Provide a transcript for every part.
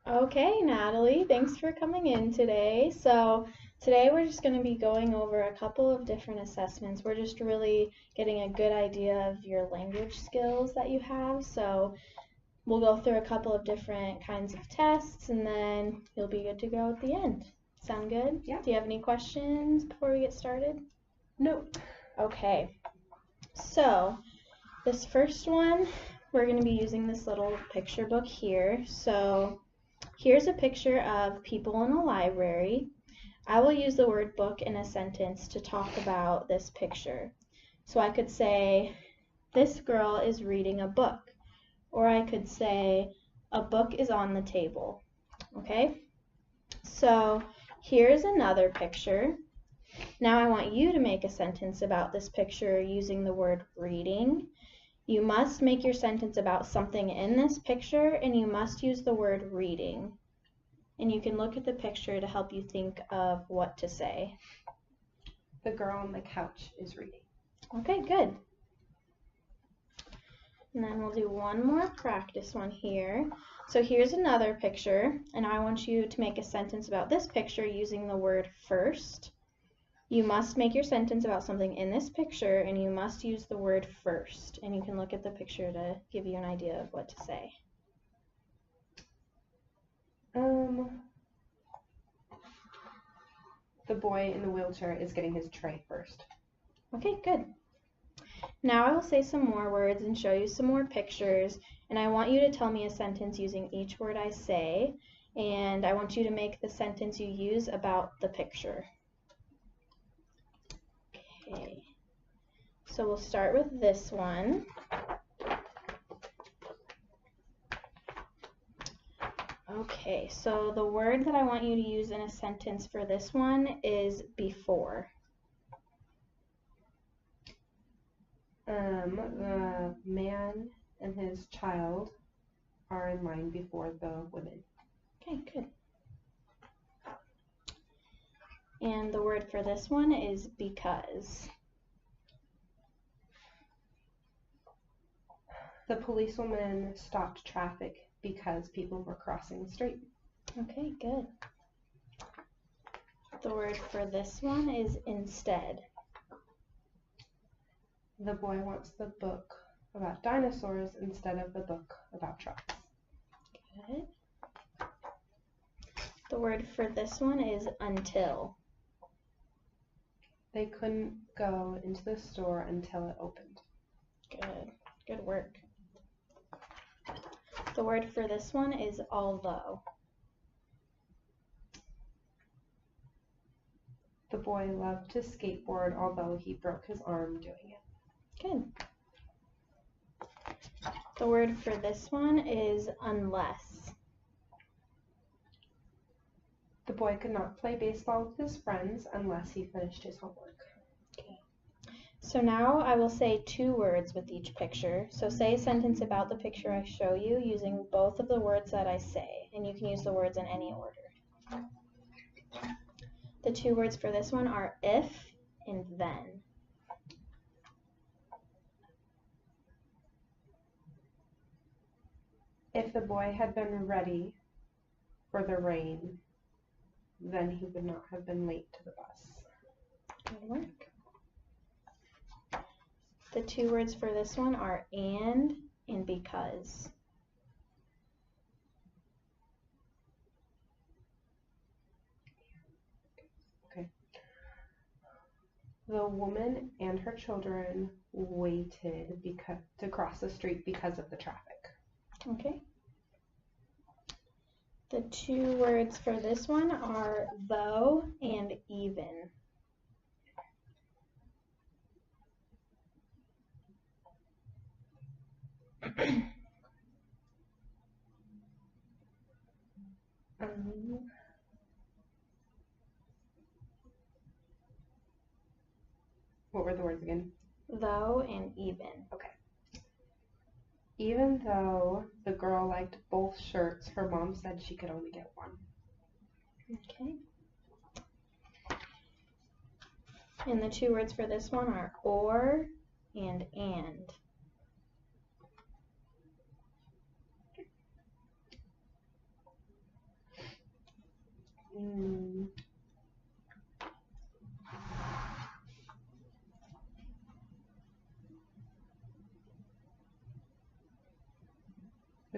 Okay, Natalie, thanks for coming in today. So, today we're just going to be going over a couple of different assessments. We're just really getting a good idea of your language skills that you have. So, we'll go through a couple of different kinds of tests and then you'll be good to go at the end. Sound good? Yeah. Do you have any questions before we get started? No. Okay. So, this first one, we're going to be using this little picture book here. So, here's a picture of people in a library. I will use the word book in a sentence to talk about this picture. So I could say, this girl is reading a book. Or I could say, a book is on the table. Okay? So here's another picture. Now I want you to make a sentence about this picture using the word reading. You must make your sentence about something in this picture, and you must use the word reading. And you can look at the picture to help you think of what to say. The girl on the couch is reading. Okay, good. And then we'll do one more practice one here. So here's another picture, and I want you to make a sentence about this picture using the word first. You must make your sentence about something in this picture, and you must use the word first. And you can look at the picture to give you an idea of what to say. The boy in the wheelchair is getting his tray first. Okay, good. Now I will say some more words and show you some more pictures, and I want you to tell me a sentence using each word I say, and I want you to make the sentence you use about the picture. Okay, so we'll start with this one. Okay, so the word that I want you to use in a sentence for this one is before. The man and his child are in line before the women. Okay, good. And the word for this one is because. The policewoman stopped traffic because people were crossing the street. Okay, good. The word for this one is instead. The boy wants the book about dinosaurs instead of the book about trucks. Good. The word for this one is until. They couldn't go into the store until it opened. Good. Good work. The word for this one is although. The boy loved to skateboard, although he broke his arm doing it. Good. The word for this one is unless. The boy could not play baseball with his friends unless he finished his homework. Okay. So now I will say two words with each picture. So say a sentence about the picture I show you using both of the words that I say, and you can use the words in any order. The two words for this one are if and then. If the boy had been ready for the rain, then he would not have been late to the bus. Good work. The two words for this one are and because. Okay. The woman and her children waited to cross the street because of the traffic. Okay. The two words for this one are though and even. What were the words again? Though and even. Okay. Even though the girl liked both shirts, her mom said she could only get one. Okay. And the two words for this one are or and.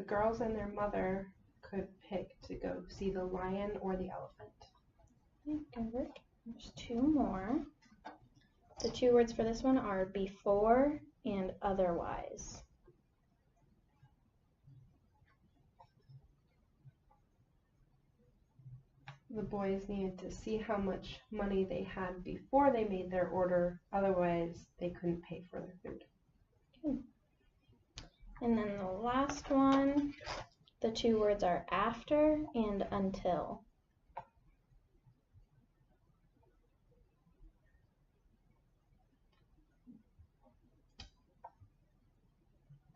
The girls and their mother could pick to go see the lion or the elephant. Good work. There's two more. The two words for this one are before and otherwise. The boys needed to see how much money they had before they made their order, otherwise they couldn't pay for their food. Good. And then the last one, the two words are after and until.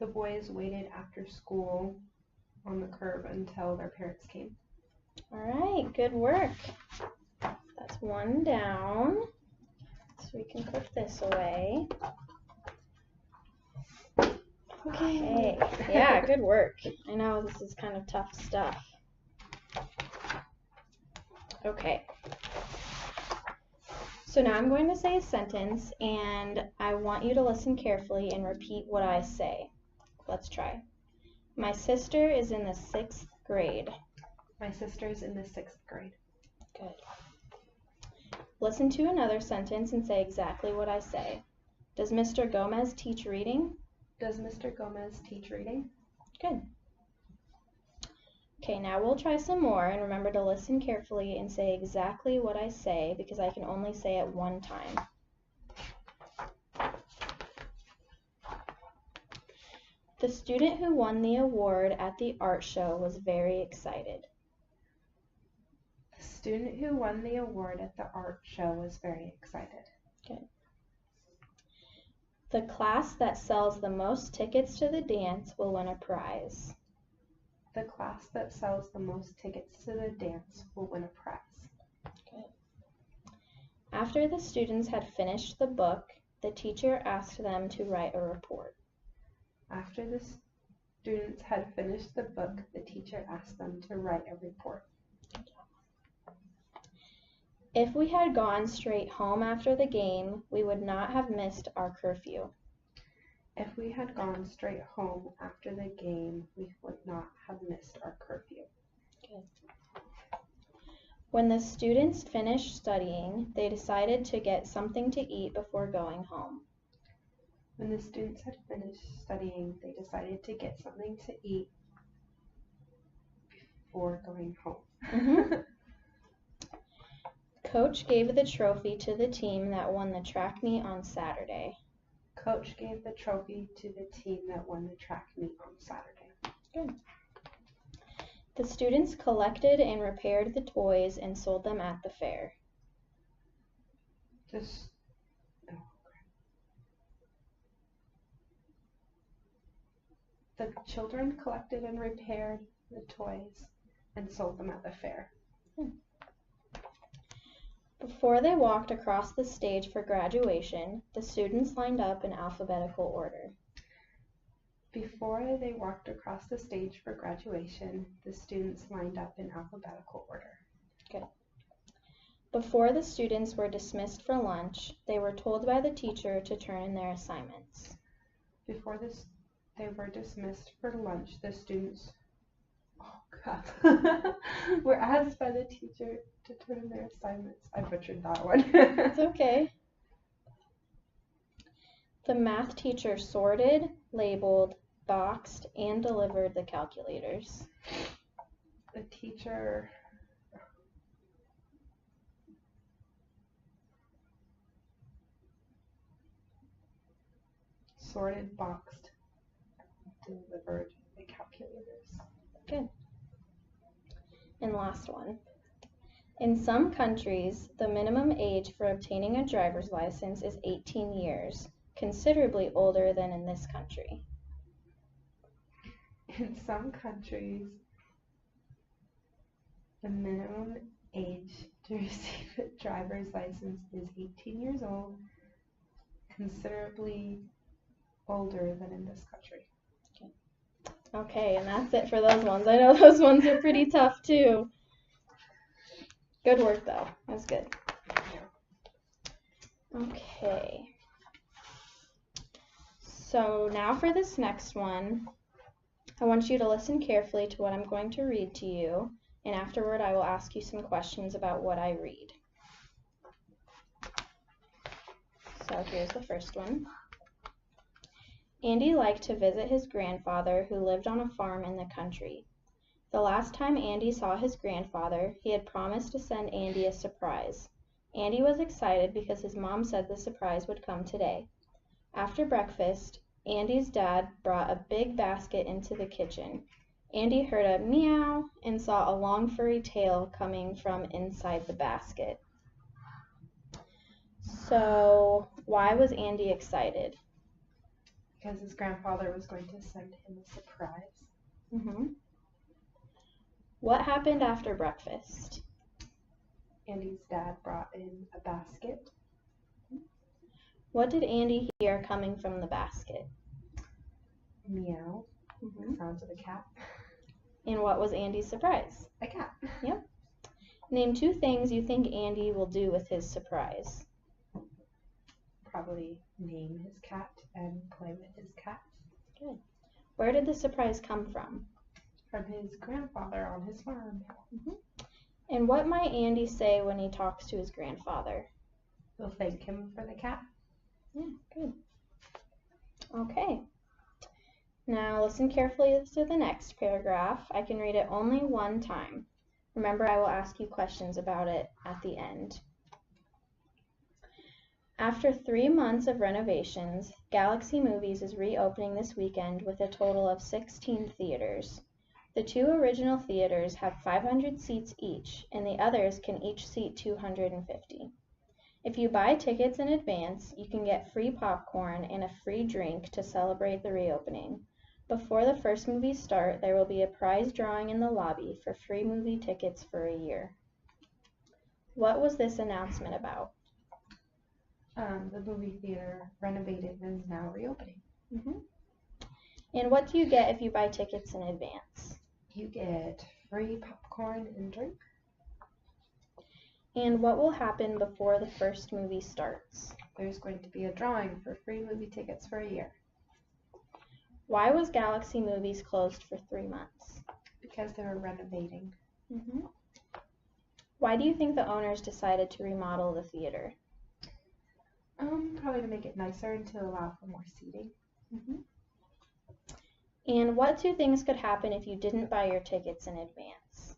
The boys waited after school on the curb until their parents came. All right, good work. That's one down. So we can put this away. Okay. Yeah, good work. I know this is kind of tough stuff. Okay. So now I'm going to say a sentence, and I want you to listen carefully and repeat what I say. Let's try. My sister is in the 6th grade. My sister's in the 6th grade. Good. Listen to another sentence and say exactly what I say. Does Mr. Gomez teach reading? Does Mr. Gomez teach reading? Good. Okay, now we'll try some more, and remember to listen carefully and say exactly what I say because I can only say it one time. The student who won the award at the art show was very excited. The student who won the award at the art show was very excited. Good. The class that sells the most tickets to the dance will win a prize. The class that sells the most tickets to the dance will win a prize. Good. After the students had finished the book, the teacher asked them to write a report. After the students had finished the book, the teacher asked them to write a report. If we had gone straight home after the game, we would not have missed our curfew. If we had gone straight home after the game, we would not have missed our curfew. Good. When the students finished studying, they decided to get something to eat before going home. When the students had finished studying, they decided to get something to eat before going home. Mm-hmm. Coach gave the trophy to the team that won the track meet on Saturday. Coach gave the trophy to the team that won the track meet on Saturday. Good. The students collected and repaired the toys and sold them at the fair. The children collected and repaired the toys and sold them at the fair. Before they walked across the stage for graduation, the students lined up in alphabetical order. Before they walked across the stage for graduation, the students lined up in alphabetical order. Good. Before the students were dismissed for lunch, they were told by the teacher to turn in their assignments. Before they were dismissed for lunch, the students were asked by the teacher to turn in their assignments. I butchered that one. It's okay. The math teacher sorted, labeled, boxed, and delivered the calculators. The teacher sorted, boxed, delivered the calculators. Good. And last one. In some countries, the minimum age for obtaining a driver's license is 18 years, considerably older than in this country. In some countries, the minimum age to receive a driver's license is 18 years old, considerably older than in this country. Okay, and that's it for those ones. I know those ones are pretty tough too. Good work though. That's good. Okay. So now for this next one, I want you to listen carefully to what I'm going to read to you, and afterward I will ask you some questions about what I read. So here's the first one. Andy liked to visit his grandfather who lived on a farm in the country. The last time Andy saw his grandfather, he had promised to send Andy a surprise. Andy was excited because his mom said the surprise would come today. After breakfast, Andy's dad brought a big basket into the kitchen. Andy heard a meow and saw a long furry tail coming from inside the basket. So, why was Andy excited? Because his grandfather was going to send him a surprise. What happened after breakfast? Andy's dad brought in a basket. What did Andy hear coming from the basket? Meow. The sounds of a cat. And what was Andy's surprise? A cat. Yep. Name 2 things you think Andy will do with his surprise. Probably name his cat and play with his cat. Good. Where did the surprise come from? From his grandfather on his farm. And what might Andy say when he talks to his grandfather? We'll thank him for the cat. Yeah, good. Okay. Now listen carefully to the next paragraph. I can read it only one time. Remember, I will ask you questions about it at the end. After 3 months of renovations, Galaxy Movies is reopening this weekend with a total of 16 theaters. The 2 original theaters have 500 seats each, and the others can each seat 250. If you buy tickets in advance, you can get free popcorn and a free drink to celebrate the reopening. Before the first movies start, there will be a prize drawing in the lobby for free movie tickets for a year. What was this announcement about? The movie theater renovated and is now reopening. And what do you get if you buy tickets in advance? You get free popcorn and drink. And what will happen before the first movie starts? There's going to be a drawing for free movie tickets for a year. Why was Galaxy Movies closed for 3 months? Because they were renovating. Why do you think the owners decided to remodel the theater? Probably to make it nicer and to allow for more seating. And what 2 things could happen if you didn't buy your tickets in advance?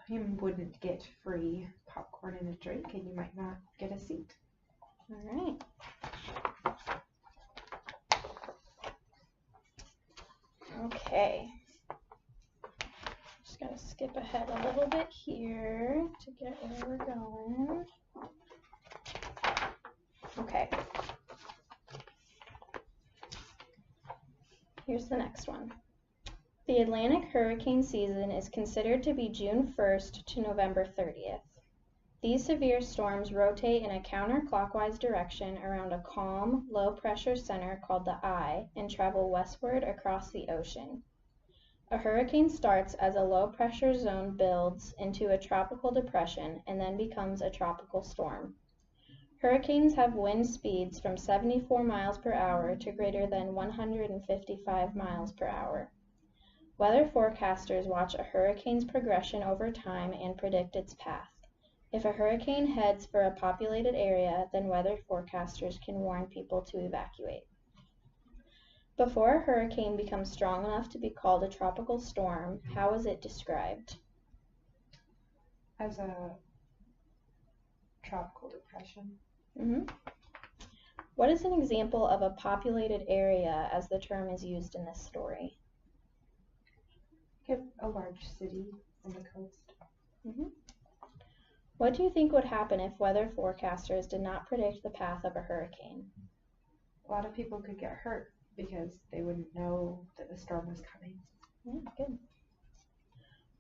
You wouldn't get free popcorn and a drink, and you might not get a seat. All right. Okay. Just gotta skip ahead a little bit here to get where we're going. Okay. Here's the next one. The Atlantic hurricane season is considered to be June 1st to November 30th. These severe storms rotate in a counterclockwise direction around a calm, low-pressure center called the eye and travel westward across the ocean. A hurricane starts as a low-pressure zone builds into a tropical depression and then becomes a tropical storm. Hurricanes have wind speeds from 74 miles per hour to greater than 155 miles per hour. Weather forecasters watch a hurricane's progression over time and predict its path. If a hurricane heads for a populated area, then weather forecasters can warn people to evacuate. Before a hurricane becomes strong enough to be called a tropical storm, how is it described? As a tropical depression. What is an example of a populated area as the term is used in this story? Give a large city on the coast. What do you think would happen if weather forecasters did not predict the path of a hurricane? A lot of people could get hurt because they wouldn't know that the storm was coming. Yeah, good.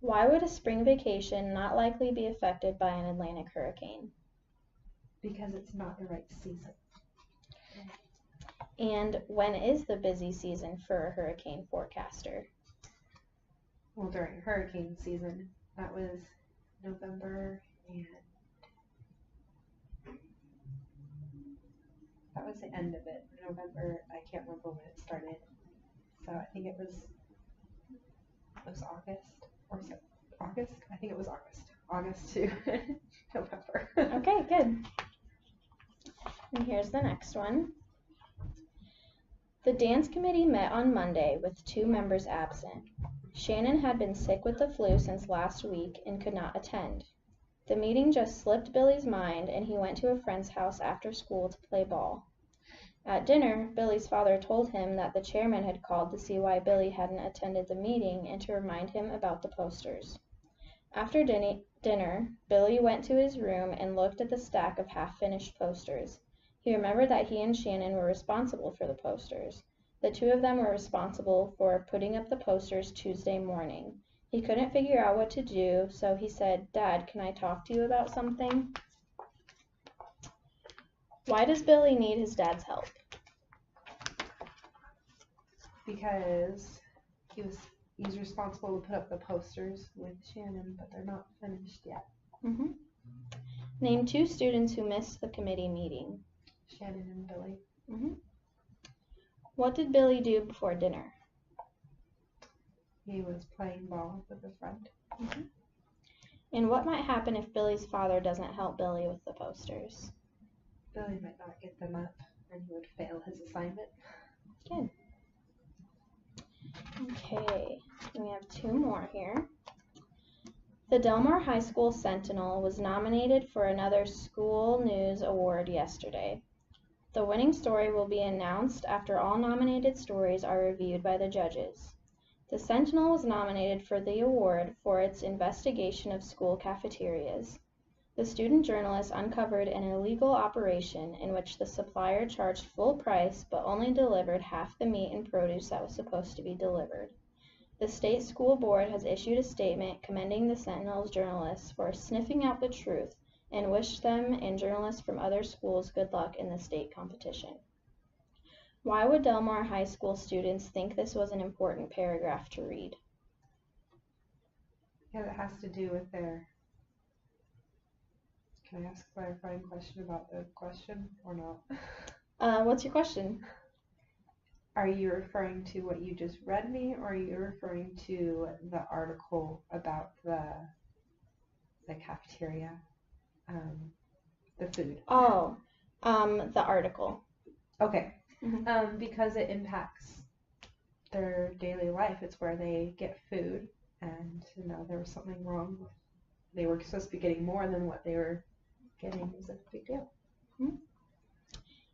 Why would a spring vacation not likely be affected by an Atlantic hurricane? Because it's not the right season. And when is the busy season for a hurricane forecaster? Well, during hurricane season, that was November and That was the end of it. November, I can't remember when it started. So I think it was August or so, August? I think it was August. August to November. Okay, good. And here's the next one. The dance committee met on Monday with 2 members absent. Shannon had been sick with the flu since last week and could not attend. The meeting just slipped Billy's mind and he went to a friend's house after school to play ball. At dinner, Billy's father told him that the chairman had called to see why Billy hadn't attended the meeting and to remind him about the posters. After dinner, Billy went to his room and looked at the stack of half-finished posters. He remembered that he and Shannon were responsible for the posters. The 2 of them were responsible for putting up the posters Tuesday morning. He couldn't figure out what to do, so he said, "Dad, can I talk to you about something?" Why does Billy need his dad's help? Because he's responsible to put up the posters with Shannon, but they're not finished yet. Name 2 students who missed the committee meeting. Shannon and Billy. What did Billy do before dinner? He was playing ball with a friend. And what might happen if Billy's father doesn't help Billy with the posters? Billy might not get them up, and he would fail his assignment. Good. Okay, we have 2 more here. The Delmar High School Sentinel was nominated for another School News Award yesterday. The winning story will be announced after all nominated stories are reviewed by the judges. The Sentinel was nominated for the award for its investigation of school cafeterias. The student journalist uncovered an illegal operation in which the supplier charged full price but only delivered half the meat and produce that was supposed to be delivered. The state school board has issued a statement commending the Sentinel's journalists for sniffing out the truth and wished them and journalists from other schools good luck in the state competition. Why would Delmar High School students think this was an important paragraph to read? Because it has to do with their... Can I ask a clarifying question about the question or not? What's your question? Are you referring to what you just read me, or are you referring to the article about the cafeteria, the food? Oh, the article. Okay. Because it impacts their daily life. It's where they get food, and there was something wrong. They were supposed to be getting more than what they were getting. It was a big deal.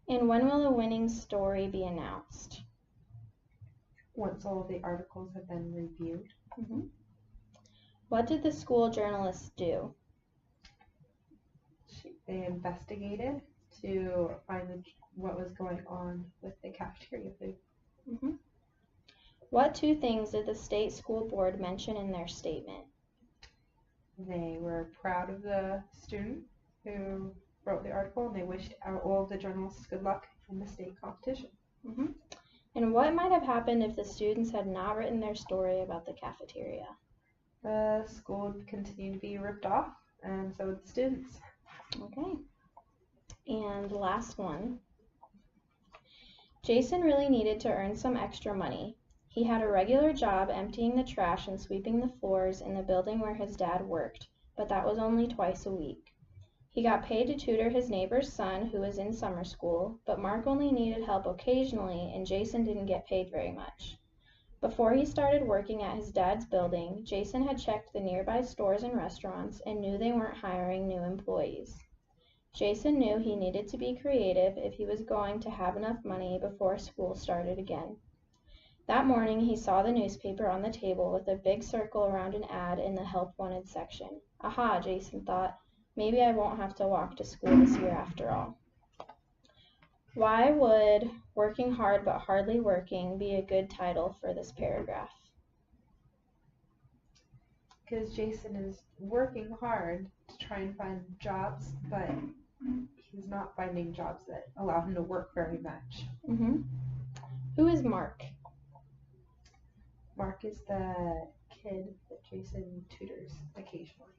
And when will the winning story be announced? Once all of the articles have been reviewed. What did the school journalists do? They investigated to find what was going on with the cafeteria food. What 2 things did the state school board mention in their statement? They were proud of the student who wrote the article, and they wished all of the journalists good luck in the state competition. And what might have happened if the students had not written their story about the cafeteria? The school would continue to be ripped off, and so would the students. Okay. And last one. Jason really needed to earn some extra money. He had a regular job emptying the trash and sweeping the floors in the building where his dad worked, but that was only twice a week. He got paid to tutor his neighbor's son who was in summer school, but Mark only needed help occasionally and Jason didn't get paid very much. Before he started working at his dad's building, Jason had checked the nearby stores and restaurants and knew they weren't hiring new employees. Jason knew he needed to be creative if he was going to have enough money before school started again. That morning he saw the newspaper on the table with a big circle around an ad in the Help Wanted section. Aha, Jason thought. Maybe I won't have to walk to school this year after all. Why would "Working Hard but Hardly Working" be a good title for this paragraph? Because Jason is working hard to try and find jobs, but he's not finding jobs that allow him to work very much. Who is Mark? Mark is the kid that Jason tutors occasionally.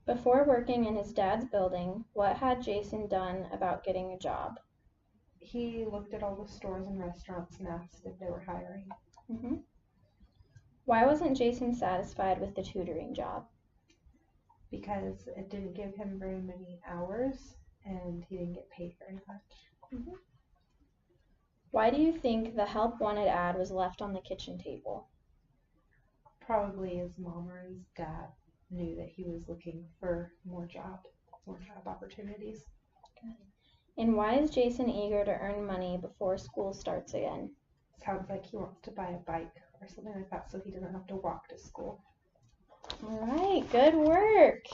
Before working in his dad's building, what had Jason done about getting a job? He looked at all the stores and restaurants and asked if they were hiring. Mm-hmm. Why wasn't Jason satisfied with the tutoring job? Because it didn't give him very many hours and he didn't get paid very much. Mm-hmm. Why do you think the help wanted ad was left on the kitchen table? Probably his mom or his dad knew that he was looking for more job opportunities. Good. And why is Jason eager to earn money before school starts again? Sounds like he wants to buy a bike or something like that so he doesn't have to walk to school. All right, good work.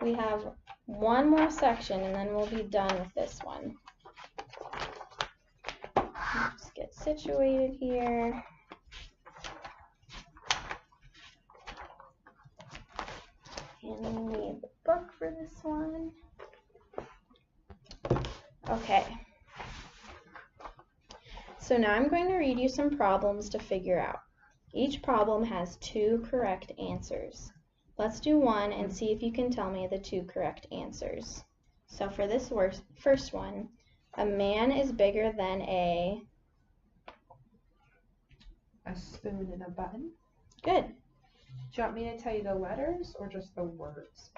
We have one more section and then we'll be done with this one. Let's get situated here. And we need the book for this one. Okay. So now I'm going to read you some problems to figure out. Each problem has 2 correct answers. Let's do one and see if you can tell me the 2 correct answers. So for this first one, a man is bigger than a spoon and a button. Good. Do you want me to tell you the letters or just the words?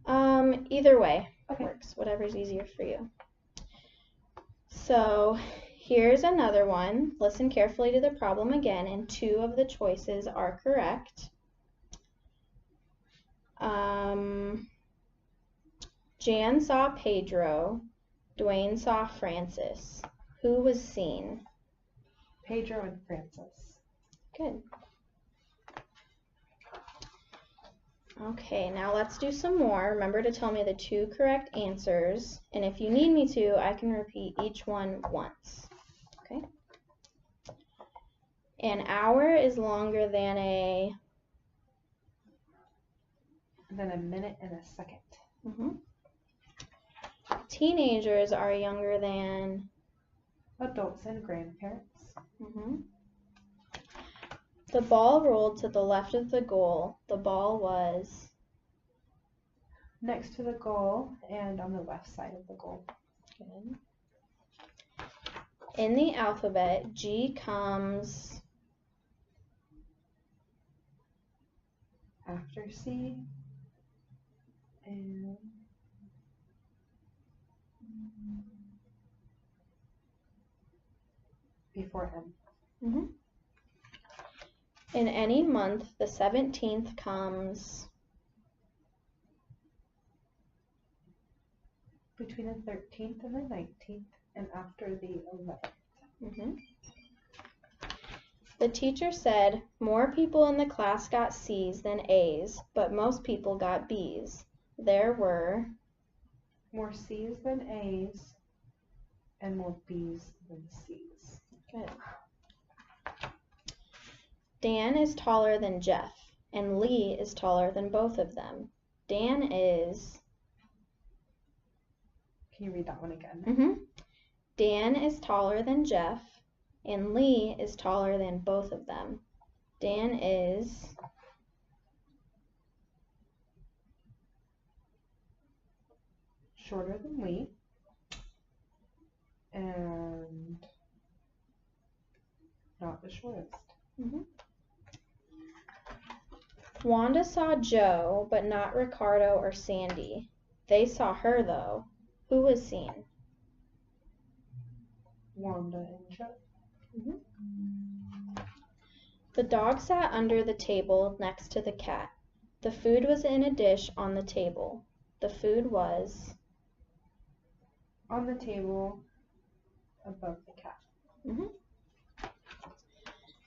Either way Okay. works, whatever's easier for you. So here's another one. Listen carefully to the problem again, and 2 of the choices are correct. Jan saw Pedro. Dwayne saw Francis. Who was seen? Pedro and Francis. Good. Okay, now let's do some more. Remember to tell me the 2 correct answers, and if you need me to, I can repeat each one once. Okay? An hour is longer than a... Then a minute and a second. Mm-hmm. Teenagers are younger than... Adults and grandparents. Mm-hmm. The ball rolled to the left of the goal. The ball was... Next to the goal and on the left side of the goal. Good. In the alphabet, G comes... After C and before M. Mm-hmm. In any month, the 17th comes... Between the 13th and the 19th and after the 11th. Mm-hmm. The teacher said, more people in the class got C's than A's, but most people got B's. There were... More C's than A's and more B's than C's. Good. Dan is taller than Jeff, and Lee is taller than both of them. Dan is... Can you read that one again? Mm-hmm. Dan is taller than Jeff, and Lee is taller than both of them. Dan is... Shorter than Lee. And not the shortest. Mm-hmm. Wanda saw Joe, but not Ricardo or Sandy. They saw her, though. Who was seen? Wanda and Joe. Mm-hmm. The dog sat under the table next to the cat. The food was in a dish on the table. The food was... On the table above the cat. Mm-hmm.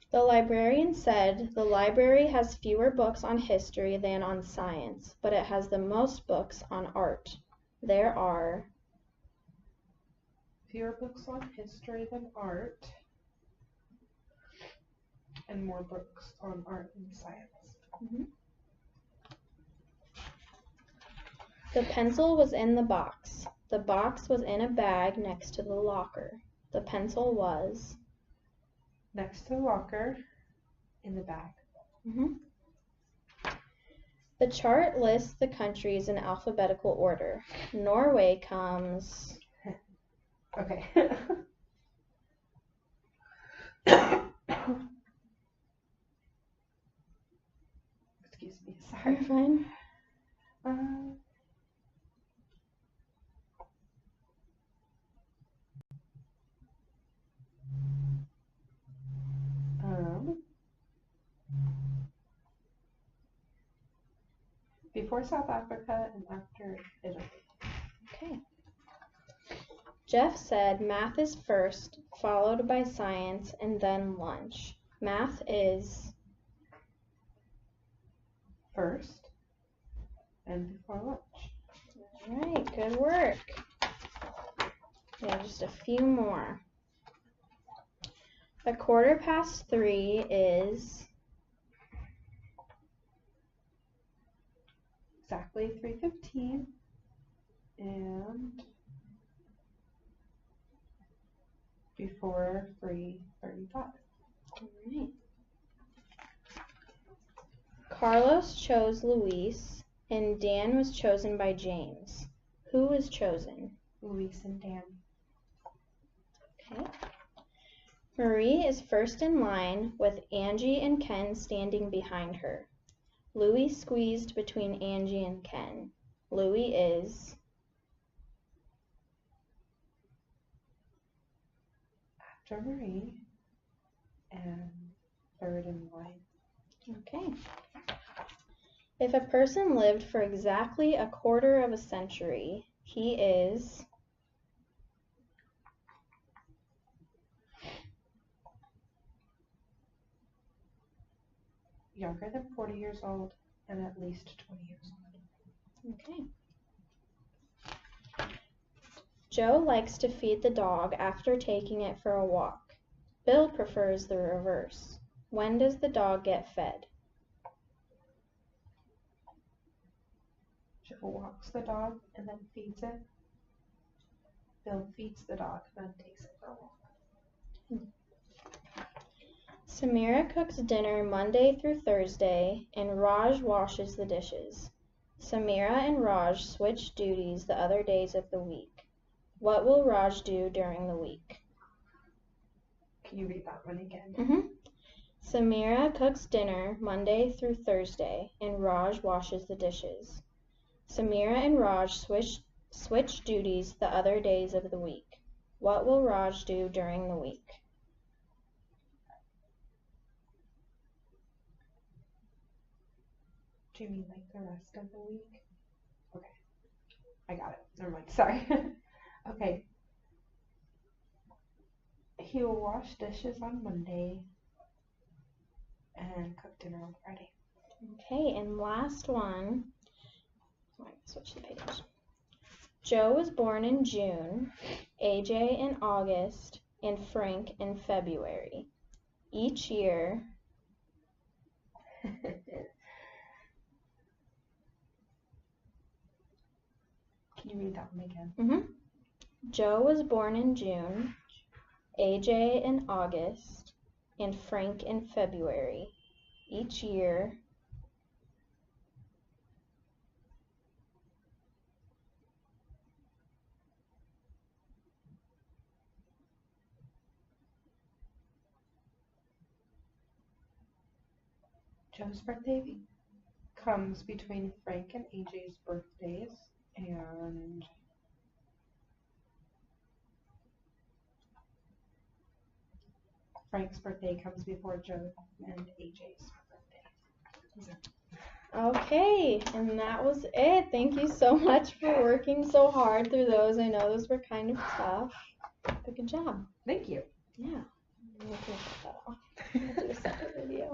The librarian said, the library has fewer books on history than on science, but it has the most books on art. There are... Fewer books on history than art, and more books on art and science. Mm-hmm. The pencil was in the box. The box was in a bag next to the locker. The pencil was... Next to the locker, in the bag. Mm-hmm. The chart lists the countries in alphabetical order. Norway comes... Okay. Excuse me, sorry. You're fine. Before South Africa and after Italy. Okay. Jeff said math is first, followed by science, and then lunch. Math is... First and before lunch. All right, good work. We have just a few more. 3:15 is... Exactly 3:15 and before 3:35. All right. Carlos chose Luis, and Dan was chosen by James. Who was chosen? Luis and Dan. Okay. Marie is first in line with Angie and Ken standing behind her. Louis squeezed between Angie and Ken. Louis is... After Marie and third in line. Okay. If a person lived for exactly 1/4 of a century, he is... Younger than 40 years old and at least 20 years old. Okay. Joe likes to feed the dog after taking it for a walk. Bill prefers the reverse. When does the dog get fed? Joe walks the dog and then feeds it. Bill feeds the dog and then takes it for a walk. Samira cooks dinner Monday through Thursday, and Raj washes the dishes. Samira and Raj switch duties the other days of the week. What will Raj do during the week? Can you read that one again? Samira cooks dinner Monday through Thursday, and Raj washes the dishes. Samira and Raj switch duties the other days of the week. What will Raj do during the week? Do you mean like the rest of the week? Okay. I got it. Never mind. Sorry. Okay. He will wash dishes on Monday and cook dinner on Friday. Okay, and last one. I'm going to switch the page. Joe was born in June, AJ in August, and Frank in February. Each year... Can you read that one again? Joe was born in June, AJ in August, and Frank in February. Each year... Joe's birthday comes between Frank and AJ's birthdays, and Frank's birthday comes before Joe and AJ's birthday. Okay, and that was it. Thank you so much for working so hard through those. I know those were kind of tough, but good job. Thank you. Yeah. I'm gonna do a separate video.